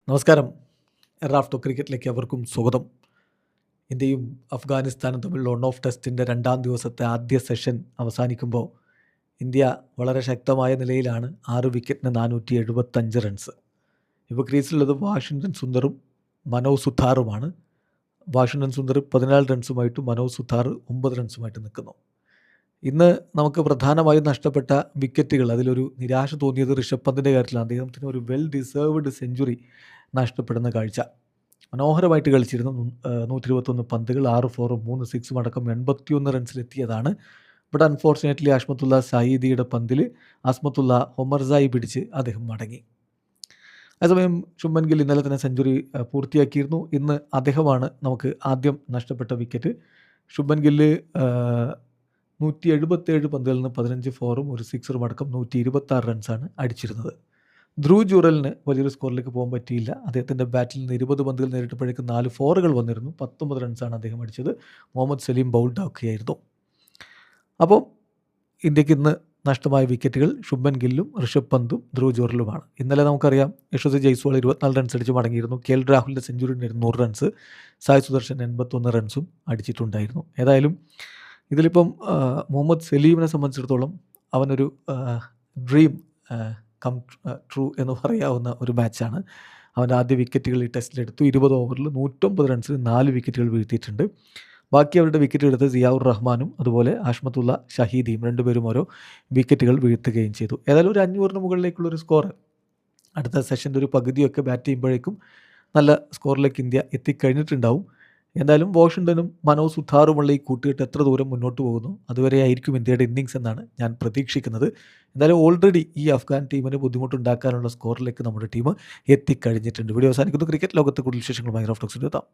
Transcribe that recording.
നമസ്കാരം. റാഫ്റ്റോ ക്രിക്കറ്റിലേക്ക് അവർക്കും സ്വാഗതം. ഇന്ത്യയും അഫ്ഗാനിസ്ഥാനും തമ്മിലുള്ള ഓഫ് ടെസ്റ്റിൻ്റെ 2-ാം ദിവസത്തെ ആദ്യ സെഷൻ അവസാനിക്കുമ്പോൾ ഇന്ത്യ വളരെ ശക്തമായ നിലയിലാണ്. 6 വിക്കറ്റിന് 475 റൺസ്. ഇപ്പോൾ ക്രീസിലുള്ളത് വാഷിങ്ടൺ സുന്ദറും മനോജ് സുഥാറുമാണ്. വാഷിങ്ടൺ സുന്ദർ 14 റൺസുമായിട്ടും മനോജ് സുഥാർ 9 റൺസുമായിട്ട് നിൽക്കുന്നു. ഇന്ന് നമുക്ക് പ്രധാനമായും നഷ്ടപ്പെട്ട വിക്കറ്റുകൾ, അതിലൊരു നിരാശ തോന്നിയത് ഋഷഭ് പന്തിൻ്റെ കാര്യത്തിലാണ്. അദ്ദേഹത്തിന് ഒരു വെൽ ഡിസേർവ്ഡ് സെഞ്ചുറി നഷ്ടപ്പെടുന്ന കാഴ്ച. മനോഹരമായിട്ട് കളിച്ചിരുന്നു. 121 പന്തുകൾ, 6 ഫോറും 3 സിക്സും അടക്കം 81 റൺസിലെത്തിയതാണ്. ബട്ട് അൺഫോർച്ചുനേറ്റ്ലി അഷ്മത്തുള്ള ഷഹീദിയുടെ പന്തിൽ അസ്മത്തുള്ള ഒമർസായി പിടിച്ച് അദ്ദേഹം മടങ്ങി. അതേസമയം ശുഭ്മൻ ഗിൽ ഇന്നലെ തന്നെ സെഞ്ചുറി പൂർത്തിയാക്കിയിരുന്നു. ഇന്ന് അദ്ദേഹമാണ് നമുക്ക് ആദ്യം നഷ്ടപ്പെട്ട വിക്കറ്റ്. ശുഭ്മൻ ഗില്ല് 177 പന്തുകളിൽ നിന്ന് 15 ഫോറും 1 സിക്സറും അടക്കം 126 റൺസാണ് അടിച്ചിരുന്നത്. ധ്രുവ് ജുറലിന് വലിയൊരു സ്കോറിലേക്ക് പോകാൻ പറ്റിയില്ല. അദ്ദേഹത്തിൻ്റെ ബാറ്റിൽ നിന്ന് 20 പന്തുകൾ നേരിട്ടപ്പോഴേക്കും 4 ഫോറുകൾ വന്നിരുന്നു. 19 റൺസാണ് അദ്ദേഹം അടിച്ചത്. മുഹമ്മദ് സലീം ബൗൾഡ് ആക്കുകയായിരുന്നു. അപ്പോൾ ഇന്ത്യക്ക് ഇന്ന് നഷ്ടമായ വിക്കറ്റുകൾ ശുഭ്മൻ ഗില്ലും ഋഷഭ് പന്തും ധ്രുവ് ജുറലുമാണ്. ഇന്നലെ നമുക്കറിയാം യശസ്വി ജയ്സ്വാൾ 24 റൺസ് അടിച്ച് മടങ്ങിയിരുന്നു. കെ എൽ രാഹുലിൻ്റെ സെഞ്ചുറി 100 റൺസ്, സായ് സുദർശൻ 81 റൺസും അടിച്ചിട്ടുണ്ടായിരുന്നു. ഏതായാലും ഇതിലിപ്പം മുഹമ്മദ് സലീമിനെ സംബന്ധിച്ചിടത്തോളം അവനൊരു ഡ്രീം കം ട്രൂ എന്ന് പറയാവുന്ന ഒരു മാച്ചാണ്. അവൻ്റെ ആദ്യ വിക്കറ്റുകൾ ഈ ടെസ്റ്റിലെടുത്തു. 20 ഓവറിൽ 109 റൺസിന് 4 വിക്കറ്റുകൾ വീഴ്ത്തിയിട്ടുണ്ട്. ബാക്കി അവരുടെ വിക്കറ്റ് എടുത്ത് സിയാവുർ റഹ്മാനും അതുപോലെ അഷ്മത്തുള്ള ഷഹീദിയും രണ്ടുപേരും ഓരോ വിക്കറ്റുകൾ വീഴ്ത്തുകയും ചെയ്തു. ഏതായാലും ഒരു 500-ന് മുകളിലേക്കുള്ളൊരു സ്കോർ അടുത്ത സെഷൻ്റെ ഒരു പകുതിയൊക്കെ ബാറ്റ് ചെയ്യുമ്പോഴേക്കും നല്ല സ്കോറിലേക്ക് ഇന്ത്യ എത്തിക്കഴിഞ്ഞിട്ടുണ്ടാവും. എന്തായാലും വാഷിങ്ടണും മനോജ് സുഥാറുമുള്ള ഈ കൂട്ടുകെട്ട് എത്ര ദൂരം മുന്നോട്ട് പോകുന്നു അതുവരെ ആയിരിക്കും ഇന്ത്യയുടെ ഇന്നിങ്സ് എന്നാണ് ഞാൻ പ്രതീക്ഷിക്കുന്നത്. എന്തായാലും ഓൾറെഡി ഈ അഫ്ഗാൻ ടീമിന് ബുദ്ധിമുട്ടുണ്ടാക്കാനുള്ള സ്കോറിലേക്ക് നമ്മുടെ ടീം എത്തിക്കഴിഞ്ഞിട്ടുണ്ട്. വീഡിയോ അവസാനിക്കുന്നു. ക്രിക്കറ്റ് ലോകത്തെ കൂടുതൽ വിശേഷങ്ങളുമായി റാഫ്റ്റോക്സിൽ എത്താം.